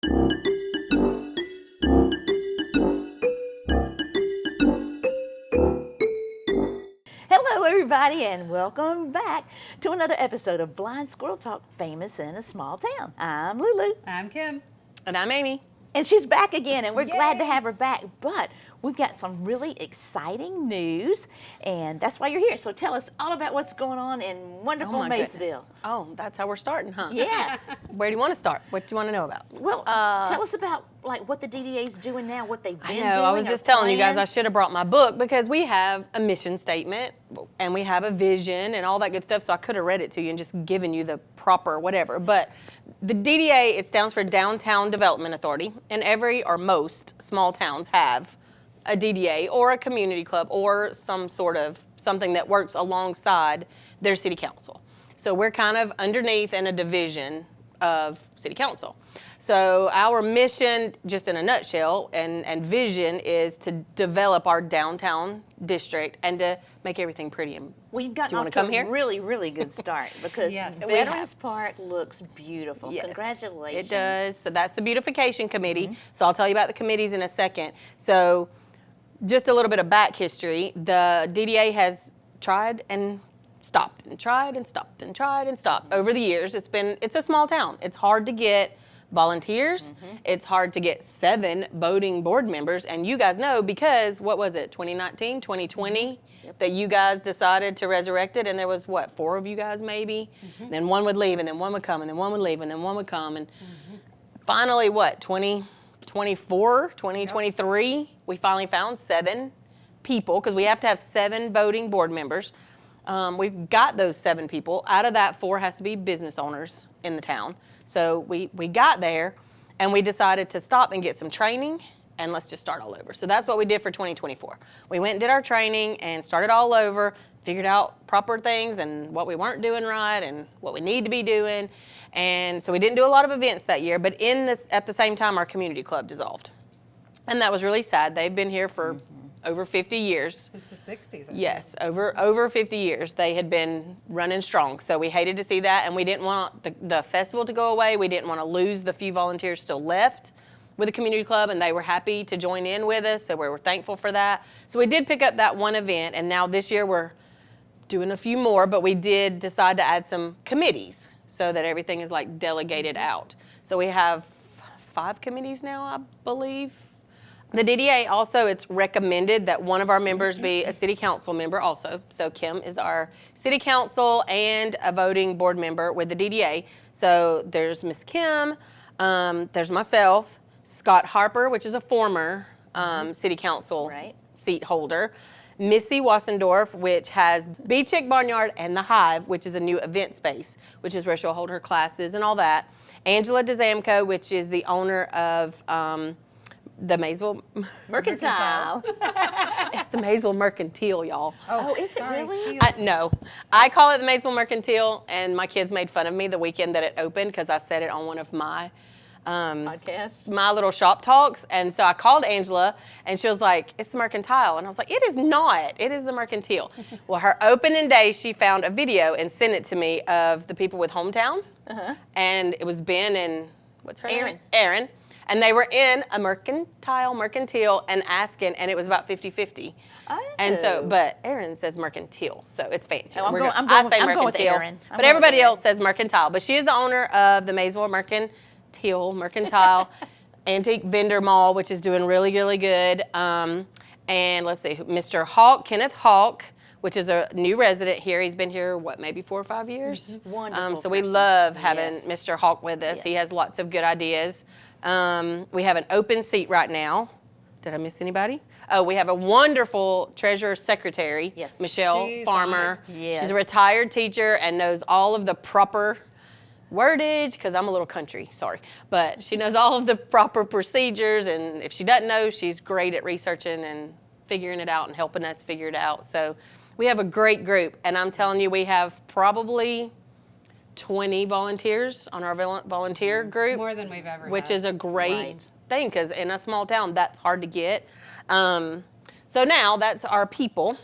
Hello, everybody, and welcome back to another episode of Blind Squirrel Talk, famous in a small town. I'm Lulu. I'm Kim. And I'm Aimee. And she's back again, and we're glad to Yay. have her back. But we've got some really exciting news, and that's why you're here. So tell us all about what's going on in wonderful Maysville. Goodness. Oh, that's how we're starting, huh? Yeah. Where do you want to start? What do you want to know about? Well, tell us about like what the DDA's doing now, what they've been doing. I was just telling you guys I should have brought my book because we have a mission statement and we have a vision and all that good stuff. So I could have read it to you and just given you the proper whatever. But the DDA, it stands for Downtown Development Authority, and every or most small towns have a DDA or a community club or some sort of something that works alongside their city council. So we're kind of underneath in a division of city council. So our mission, just in a nutshell, and vision is to develop our downtown district and to make everything pretty. And We've gotten do you off want to to come a here? really, really good start because Yes. We Veterans Park looks beautiful. Yes, Congratulations. it does. So that's the beautification committee. So I'll tell you about the committees in a second. So just a little bit of back history. The DDA has tried and stopped and tried and stopped and tried and stopped over the years. It's a small town. It's hard to get volunteers. It's hard to get 7 voting board members. And you guys know because, what was it, 2019, 2020? That you guys decided to resurrect it, and there was, 4 of you guys maybe? Then one would leave, and then one would come, and then one would leave, and then one would come. And finally, 2024, 2023, we finally found 7 people, because we have to have 7 voting board members. We've got those 7 people. Out of that, 4 has to be business owners in the town. So we got there, and we decided to stop and get some training, and let's just start all over. So that's what we did for 2024. We went and did our training and started all over, figured out proper things and what we weren't doing right and what we need to be doing. And so we didn't do a lot of events that year, but at the same time, our community club dissolved. And that was really sad. They've been here for over 50 years. Since the 60s. Yes, over 50 years they had been running strong. So we hated to see that, and we didn't want the festival to go away. We didn't want to lose the few volunteers still left with the community club, and they were happy to join in with us, so we were thankful for that. So we did pick up that one event, and now this year we're doing a few more, but we did decide to add some committees so that everything is like delegated out. So we have 5 committees now, I believe. The DDA also, it's recommended that one of our members be a city council member also. So Kim is our city council and a voting board member with the DDA. So there's Miss Kim, there's myself, Scott Harper, which is a former city council seat holder, Missy Wassendorf, which has Bee Chick Barnyard and the Hive, which is a new event space, which is where she'll hold her classes and all that. Angela DeZamco, which is the owner of the Maysville Mercantile. It's the Maysville Mercantile, y'all. Oh, is it really? No, I call it the Maysville Mercantile, and my kids made fun of me the weekend that it opened because I said it on one of my Podcasts. my little shop talks. And so I called Angela, and she was like, "It's the Mercantile," and I was like, "It is not. It is the Mercantile." Well, her opening day, she found a video and sent it to me of the people with Hometown, and it was Ben and what's her name? Aaron. And they were in a mercantile, and asking, and it was about 50-50. Oh. And so, but Aaron says mercantile, so it's fancy. Oh, I'm going with mercantile, Aaron. but everybody else says mercantile. But she is the owner of the Maysville Mercantile Antique Vendor Mall, which is doing really, really good. And let's see, Mr. Kenneth Hawk, which is a new resident here. He's been here, maybe 4 or 5 years? Wonderful So we love having Mr. Hawk with us. He has lots of good ideas. We have an open seat right now. Did I miss anybody? Oh, we have a wonderful treasurer secretary, Michelle Farmer. She's a retired teacher and knows all of the proper wordage, because I'm a little country, sorry. But she knows all of the proper procedures, and if she doesn't know, she's great at researching and figuring it out and helping us figure it out. So we have a great group, and I'm telling you, we have probably 20 volunteers on our volunteer group. More than we've ever which had. is a great thing, because in a small town, that's hard to get. So now that's our people.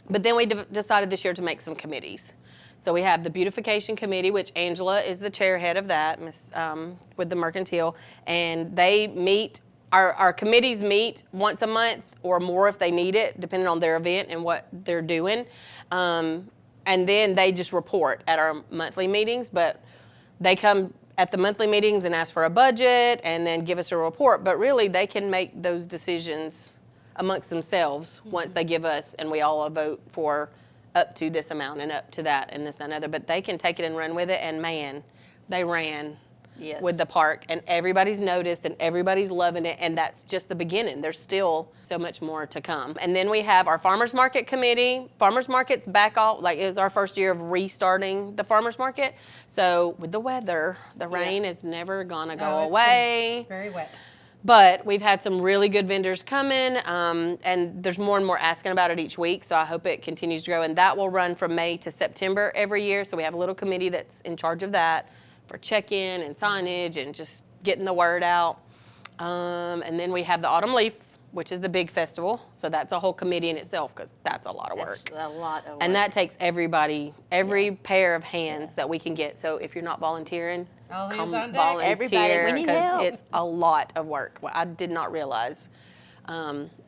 But then we decided this year to make some committees. So we have the beautification committee, which Angela is the chairhead of that, with the Mercantile, and they meet. Our committees meet once a month or more if they need it, depending on their event and what they're doing. And then they just report at our monthly meetings, but they come at the monthly meetings and ask for a budget and then give us a report. But really, they can make those decisions amongst themselves once they give us, and we all vote for up to this amount and up to that and this and another. But they can take it and run with it, and man, they ran with the park, and everybody's noticed and everybody's loving it, and that's just the beginning. There's still so much more to come. And then we have our farmers market committee. Farmers market's back off, like it was our first year of restarting the farmers market. So with the weather, the rain is never gonna go away. Very wet. But we've had some really good vendors come in, and there's more and more asking about it each week, so I hope it continues to grow. And that will run from May to September every year, so we have a little committee that's in charge of that for check-in and signage and just getting the word out. And then we have the Autumn Leaf, which is the big festival, so that's a whole committee in itself because that's a lot of work. That's a lot of work. And that takes everybody, every pair of hands that we can get. So if you're not volunteering, All hands come on deck. volunteer, Everybody, we need help. because it's a lot of work. Well, I did not realize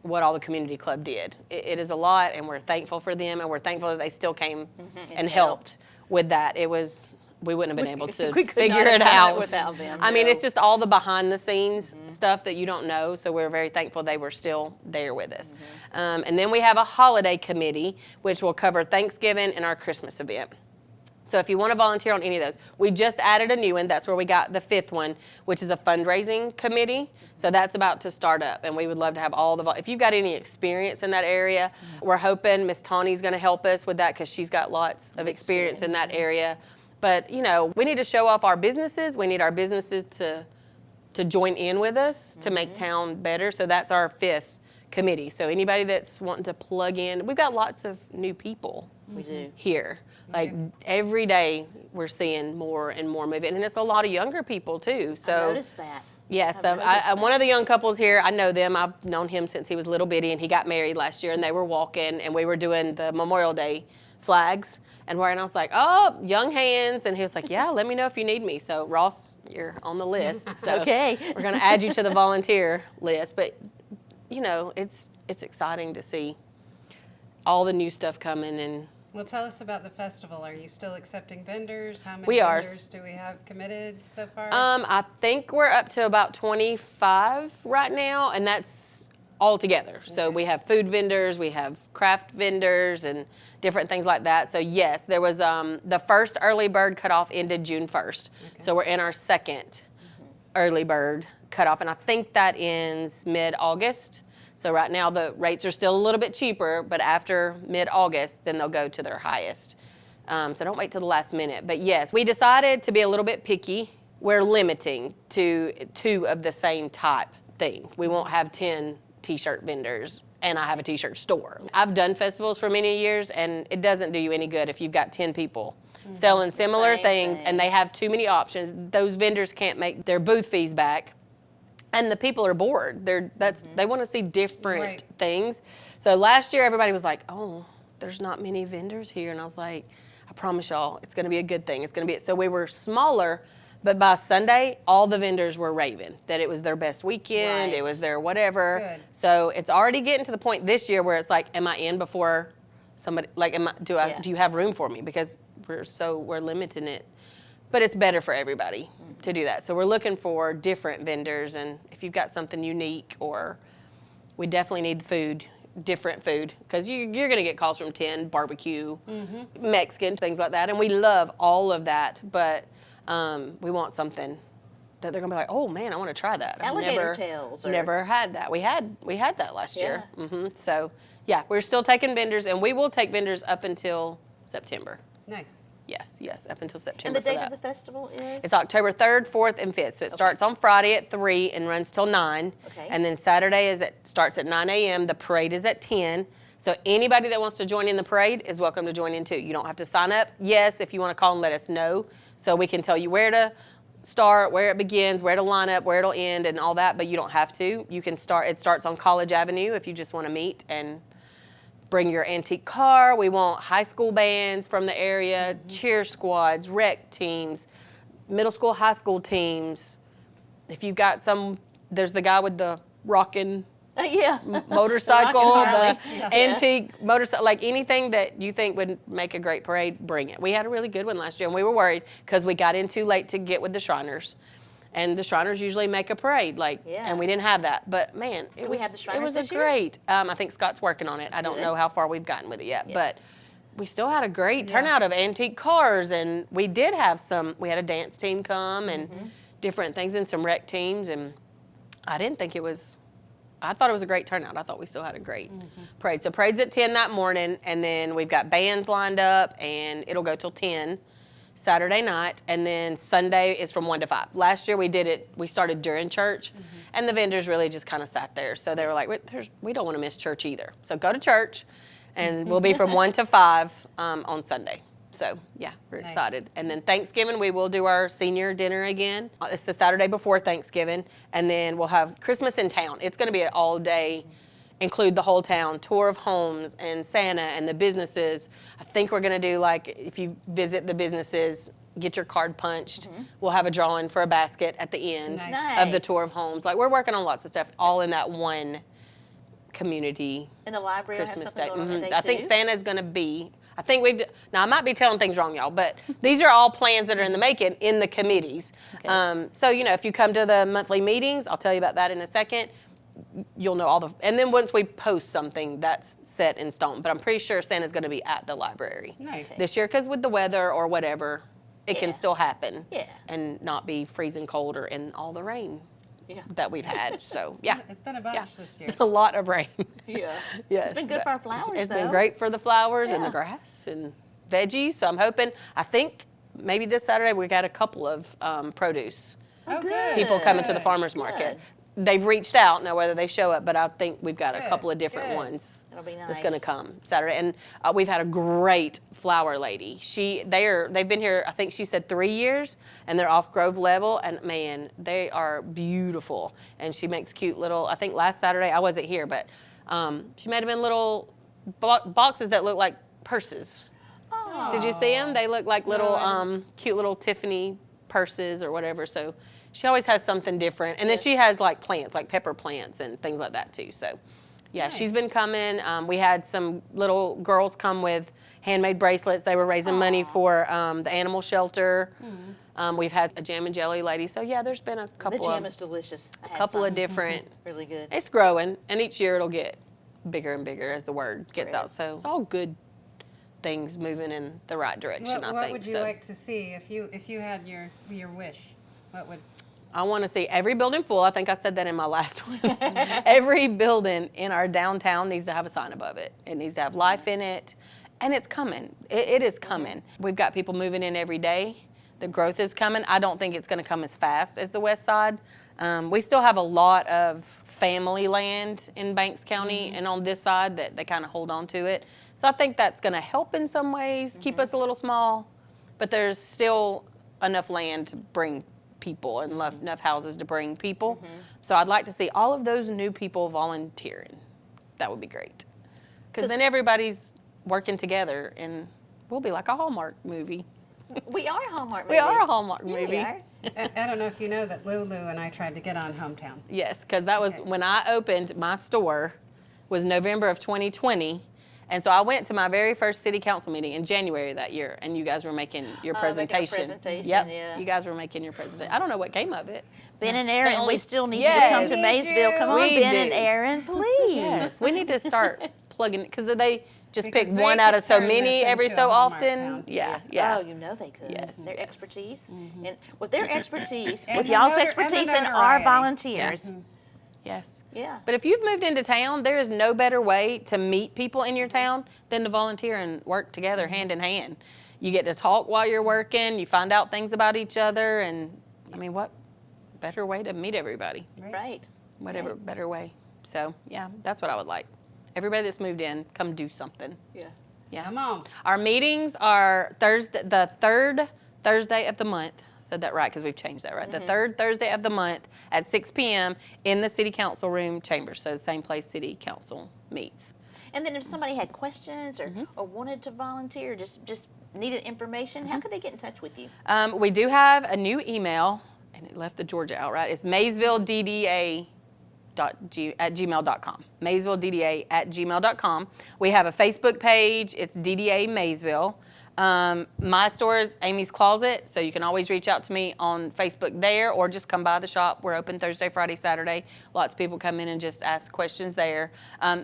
what all the community club did. It is a lot, and we're thankful for them, and we're thankful that they still came and helped with that. We wouldn't have been able to we could figure not have it done it out without them, I mean, no. it's just all the behind the scenes stuff that you don't know. So we're very thankful they were still there with us. And then we have a holiday committee, which will cover Thanksgiving and our Christmas event. So if you want to volunteer on any of those, we just added a new one. That's where we got the 5th one, which is a fundraising committee. So that's about to start up, and we would love to have all the, if you've got any experience in that area, we're hoping Miss Tawny's going to help us with that because she's got lots of experience in that area. But, you know, we need to show off our businesses. We need our businesses to join in with us to make town better. So that's our 5th committee. So anybody that's wanting to plug in, we've got lots of new people We do. here. Like every day we're seeing more and more moving. And it's a lot of younger people too. So I noticed that. yes, I've noticed one of the young couples here, I know them. I've known him since he was little bitty, and he got married last year, and they were walking, and we were doing the Memorial Day flags. And I was like, oh, young hands. And he was like, yeah, let me know if you need me. So, Ross, you're on the list. So Okay. we're going to add you to the volunteer list. But, you know, it's exciting to see all the new stuff coming. And Well, tell us about the festival. Are you still accepting vendors? How many We are. vendors do we have committed so far? I think we're up to about 25 right now, and that's all together. So we have food vendors, we have craft vendors, and different things like that. So yes, there was the first early bird cutoff ended June 1st. So we're in our second early bird cutoff, and I think that ends mid-August. So right now the rates are still a little bit cheaper, but after mid-August, then they'll go to their highest. So don't wait till the last minute. But yes, we decided to be a little bit picky. We're limiting to 2 of the same type thing. We won't have 10 t-shirt vendors, and I have a t-shirt store. I've done festivals for many years, and it doesn't do you any good if you've got 10 people selling similar Same things thing. and they have too many options. Those vendors can't make their booth fees back, and the people are bored. They want to see different things. So last year everybody was like, oh, there's not many vendors here, and I was like, I promise y'all, it's going to be a good thing. It's going to be. So we were smaller. But by Sunday, all the vendors were raving that it was their best weekend, it was their whatever. Good. So it's already getting to the point this year where it's like, am I in before somebody, like, do you have room for me? Because we're limiting it. But it's better for everybody to do that. So we're looking for different vendors, and if you've got something unique, or we definitely need food, different food, because you're going to get calls from 10, barbecue, Mexican, things like that. And we love all of that, but we want something that they're gonna be like, oh man, I want to try that. Alligator tails. Never had that. We had that last year. So yeah, we're still taking vendors, and we will take vendors up until September. Nice. Yes, up until And September. the date for that. of the festival is? It's October 3rd, 4th, and 5th. So it starts on Friday at 3 and runs till 9. Okay. And then Saturday starts at 9 a.m. The parade is at 10. So anybody that wants to join in the parade is welcome to join in too. You don't have to sign up. Yes, if you want to call and let us know, so we can tell you where to start, where it begins, where to line up, where it'll end, and all that. But you don't have to. You can start. It starts on College Avenue if you just want to meet and bring your antique car. We want high school bands from the area, cheer squads, rec teams, middle school, high school teams. If you've got there's the guy with the rockin' Yeah. motorcycle, The the rockin' Harley. antique motorcycle, like anything that you think would make a great parade, bring it. We had a really good one last year, and we were worried because we got in too late to get with the Shriners. And the Shriners usually make a parade, Yeah. and we didn't have that. But man, Do we have the Shriners it was this a year? great. I think Scott's working on it. I don't Good. know how far we've gotten with it yet, Yeah. but we still had a great Yeah. turnout of antique cars, and we did have some. We had a dance team come and different things, and some rec teams, and I didn't think it was. I thought it was a great turnout. I thought we still had a great parade. So parade's at 10 that morning, and then we've got bands lined up, and it'll go till 10 Saturday night, and then Sunday is from 1 to 5. Last year we started during church, and the vendors really just kind of sat there. So they were like, we don't want to miss church either. So go to church, and we'll be from 1 to 5 on Sunday. So, yeah, we're Nice. excited. And then Thanksgiving, we will do our senior dinner again. It's the Saturday before Thanksgiving. And then we'll have Christmas in town. It's going to be an all-day, include the whole town, tour of homes and Santa and the businesses. I think we're going to do, like, if you visit the businesses, get your card punched. We'll have a drawing for a basket at the end Nice. of the Nice. tour of homes. Like, we're working on lots of stuff, all in that one community And the library will have Christmas something day. going on that day I think too? Santa's going to be. I think now I might be telling things wrong, y'all, but these are all plans that are in the making in the committees. Okay. So if you come to the monthly meetings, I'll tell you about that in a second. You'll know and then once we post something, that's set in stone. But I'm pretty sure Santa's going to be at the library Nice. this year, because with the weather or whatever, it Yeah. can still happen. Yeah. And not be freezing cold or in all the rain Yeah. that we've had. So yeah. It's been a bunch Yeah. this It's year. been a lot of rain. Yeah. Yes, It's been good but for our flowers, It's though. been great for the flowers and the Yeah. grass and veggies. So I'm hoping. I think maybe this Saturday we got a couple of produce Oh, good. good. people coming to the Good. farmers market. They've reached out now whether they show up, but I think we've got a Good, couple of different good. ones. That'll be That's going to nice. come Saturday, and we've had a great flower lady. They've been here. I think she said 3 years, and they're off Grove Level, and man, they are beautiful. And she makes cute little. I think last Saturday I wasn't here, but she made them in little boxes that look like purses. Oh. Did you see them? They look like little I cute little Tiffany purses or whatever. So she always has something different. And then she has like plants, like pepper plants and things like that too. So yeah, she's Nice. been coming. We had some little girls come with handmade bracelets. They were raising money for the animal shelter. We've had a jam and jelly lady. So yeah, there's been a The couple jam of is delicious. I had couple some. of different. Really good. It's growing, and each year it'll get bigger and bigger as the word gets Great. out. So it's all good things moving in the right direction. What, I what think. would you so. like to see if you had your wish? What would? I want to see every building full. I think I said that in my last one. Every building in our downtown needs to have a sign above it. It needs to have life in it, and it's coming. It is coming. We've got people moving in every day. The growth is coming. I don't think it's going to come as fast as the west side. We still have a lot of family land in Banks County and on this side that they kind of hold on to it. So I think that's going to help in some ways, keep us a little small, but there's still enough land to bring people and enough houses to bring people. So I'd like to see all of those new people volunteering. That would be great. Because then everybody's working together and we'll be like a Hallmark movie. We are a Hallmark movie. We are a Hallmark Yeah, movie. we are. I don't know if you know that Lulu and I tried to get on Hometown. Yes, because that was Okay. when I opened my store was November of 2020. And so I went to my very first city council meeting in January of that year, and you guys were making your Oh, making a presentation. presentation, Yep, yeah. you guys were making your presentation. I don't know what came of it. Ben and Aaron, only- we still need you to come Yes. to We Maysville. do. Come on, We Ben and do. Aaron, please. Yes, we need to start plugging because they just Because pick they one out could of so turn many this every into so a Hallmark often. town. Yeah, yeah. Oh, you know they could. Yes, Their yes. expertise. And with their expertise, And with the y'all's notor- and the expertise and our notoriety. volunteers. Yes. Yeah. But if you've moved into town, there is no better way to meet people in your town than to volunteer and work together hand in hand. You get to talk while you're working, you find out things about each other, and I mean, what better way to meet everybody? Right. Whatever better way. So, yeah, that's what I would like. Everybody that's moved in, come do something. Yeah. Yeah. Come on. Our meetings are the third Thursday of the month. I said that right because we've changed that, right? The third Thursday of the month at 6 p.m. in the City Council room chambers. So the same place City Council meets. And then if somebody had questions or wanted to volunteer, just needed information, how could they get in touch with you? We do have a new email, and it left the Georgia out, right? It's MaysvilleDDA@gmail.com. MaysvilleDDA@gmail.com. We have a Facebook page. It's DDA Maysville. My store is Aimee's Closet, so you can always reach out to me on Facebook there, or just come by the shop. We're open Thursday, Friday, Saturday. Lots of people come in and just ask questions there.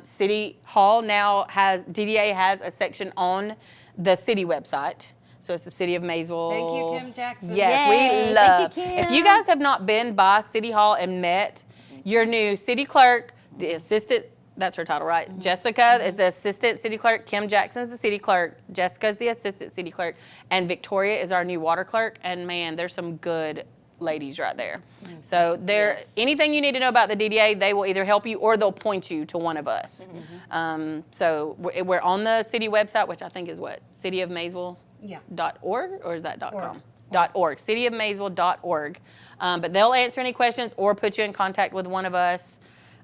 City Hall now DDA has a section on the city website. So it's the City of Maysville. Thank you, Kim Jackson. Yes, Yay, we thank love. you, Kim. If you guys have not been by City Hall and met your new city clerk, the assistant, that's her title, right? Jessica is the assistant city clerk. Kim Jackson is the city clerk. Jessica's the assistant city clerk. And Victoria is our new water clerk. And man, there's some good ladies right there. So anything you need to know about the DDA, they will either help you or they'll point you to one of us. So we're on the city website, which I think is what? cityofmaysville.org, or is that .com? .org. cityofmaysville.org. But they'll answer any questions or put you in contact with one of us.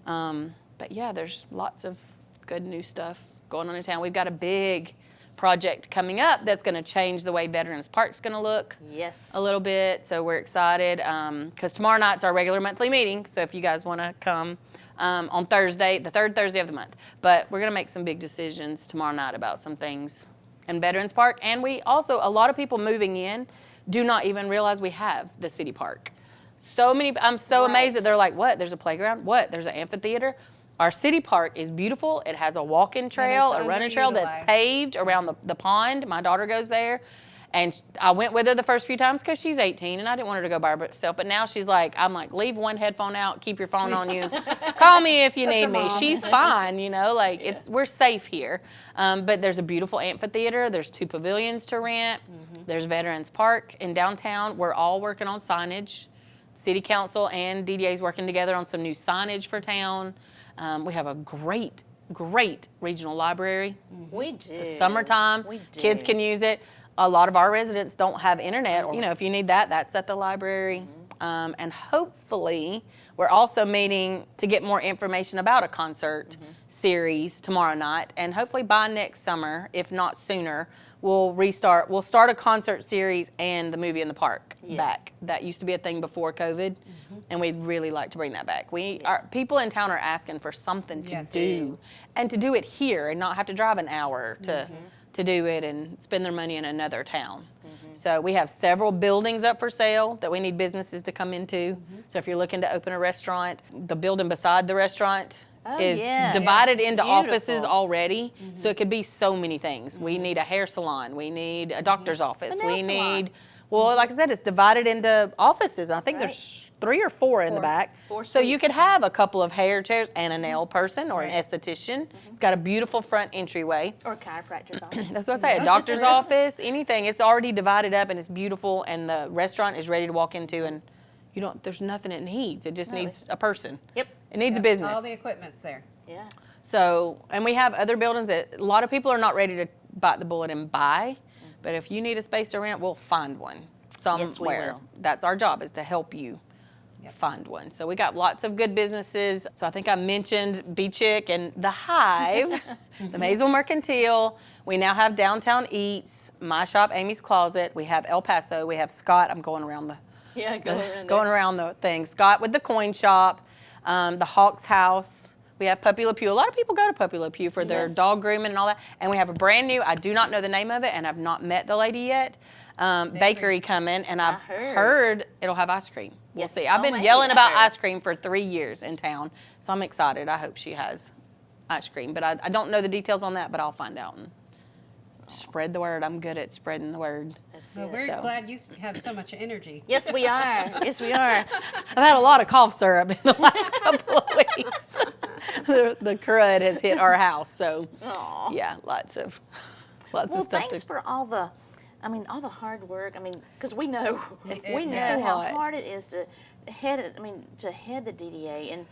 But yeah, there's lots of good new stuff going on in town. We've got a big project coming up that's going to change the way Veterans Park's going to look. Yes. A little bit. So we're excited because tomorrow night's our regular monthly meeting. So if you guys want to come on Thursday, the third Thursday of the month. But we're going to make some big decisions tomorrow night about some things in Veterans Park. And we also, a lot of people moving in do not even realize we have the city park. I'm so amazed that they're like, what? There's a playground? What? There's an amphitheater? Our city park is beautiful. It has a walking trail, a running trail that's paved around the pond. My daughter goes there. And I went with her the first few times because she's 18 and I didn't want her to go by herself. But now she's like, I'm like, leave one headphone out, keep your phone on you. Call me if you need me. She's fine, we're safe here. But there's a beautiful amphitheater. There's 2 pavilions to rent. There's Veterans Park in downtown. We're all working on signage. City Council and DDA's working together on some new signage for town. We have a great regional library. We do. It's summertime. We do. Kids can use it. A lot of our residents don't have internet. Or, if you need that, that's at the library. And hopefully, we're also meeting to get more information about a concert series tomorrow night. And hopefully by next summer, if not sooner, we'll start a concert series and the movie in the park back. That used to be a thing before COVID. And we'd really like to bring that back. Our people in town are asking for something to do, and to do it here and not have to drive an hour to do it and spend their money in another town. So we have several buildings up for sale that we need businesses to come into. So if you're looking to open a restaurant, the building beside the restaurant is divided into offices already. So it could be so many things. We need a hair salon. We need a doctor's office. We need... Well, like I said, it's divided into offices. I think there's 3 or 4 in the back. 4 so you could have a couple of hair chairs and a nail person or an esthetician. It's got a beautiful front entryway. Or a chiropractor's office. That's what I say, a doctor's office, anything. It's already divided up and it's beautiful, and the restaurant is ready to walk into, and there's nothing it needs. It just needs a person. Yep. It needs a business. All the equipment's there. Yeah. So, and we have other buildings that a lot of people are not ready to bite the bullet and buy. But if you need a space to rent, we'll find one somewhere. Yes, we will. That's our job, is to help you find one. So we got lots of good businesses. So I think I mentioned B-Chick and The Hive, the Maysville Mercantile. We now have Downtown Eats, my shop, Aimee's Closet. We have El Paso. We have Scott. I'm going around going around the thing. Scott with the coin shop, the Hawks House. We have Puppy Le Pew. A lot of people go to Puppy Le Pew for their dog grooming and all that. And we have a brand new, I do not know the name of it, and I've not met the lady yet, bakery coming, and I've heard it'll have ice cream. We'll see. I've been yelling about ice cream for 3 years in town, so I'm excited. I hope she has ice cream. But I don't know the details on that, but I'll find out and spread the word. I'm good at spreading the word. Well, we're glad you have so much energy. Yes, we are. Yes, we are. I've had a lot of cough syrup in the last couple of weeks. The crud has hit our house, so yeah, lots of stuff. Well, thanks for all the hard work. Because we know how hard it is to head it. To head the DDA and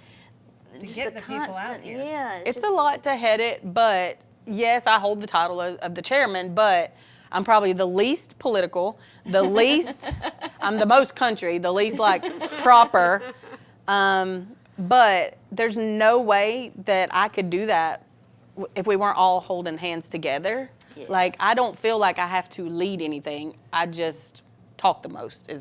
to just get the people out constant. here. Yeah, it's a lot to head it, but yes, I hold the title of the chairman, but I'm probably the least political, I'm the most country, the least proper. But there's no way that I could do that if we weren't all holding hands together. Yes. Like, I don't feel like I have to lead anything. I just talk the most.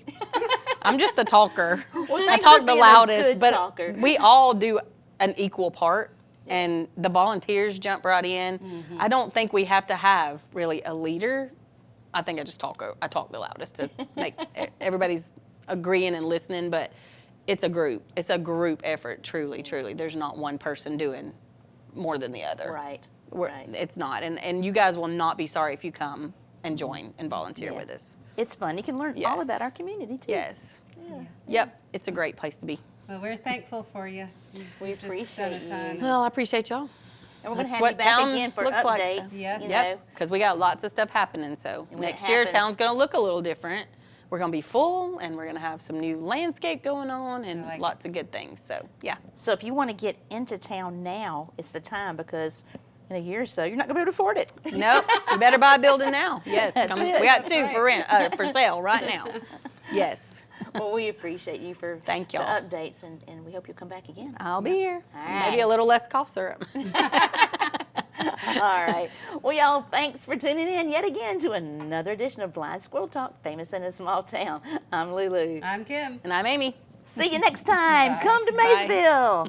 I'm just the talker. Well, I thanks talk for the being a loudest, good but talker. we all do an equal part, and the volunteers jump right in. I don't think we have to have really a leader. I think I just talk. I talk the loudest to make everybody's agreeing and listening, but it's a group. It's a group effort, truly, truly. There's not one person doing more than the other. Right. Right. It's not. And you guys will not be sorry if you come and join and volunteer Yeah. with us. It's fun. You can learn all Yes. about our community too. Yes. Yeah. Yep. It's a great place to be. Well, we're thankful for you. We You've just appreciate done a ton. you. Well, I appreciate y'all. And we're going to That's have what you back town again for looks updates. like, so. Yes. You Yep. know. Because we got lots of stuff happening. So And when it next year, happens- town's going to look a little different. We're going to be full, and we're going to have some new landscape going on and I like lots of good things. So, yeah. So if you want to get into town now, it's the time, because in a year or so, you're not going to be able to afford it. Nope. You better buy a building now. Yes. That's it. We got two for rent, for sale right now. Yes. Well, we appreciate you for Thank y'all. the updates, and we hope you'll come back again. I'll be here. All Maybe right. a little less cough syrup. All right. Well, y'all, thanks for tuning in yet again to another edition of Blind Squirrel Talk, famous in a small town. I'm Lulu. I'm Kim. And I'm Aimee. See you next time. Bye. Come to Bye. Maysville.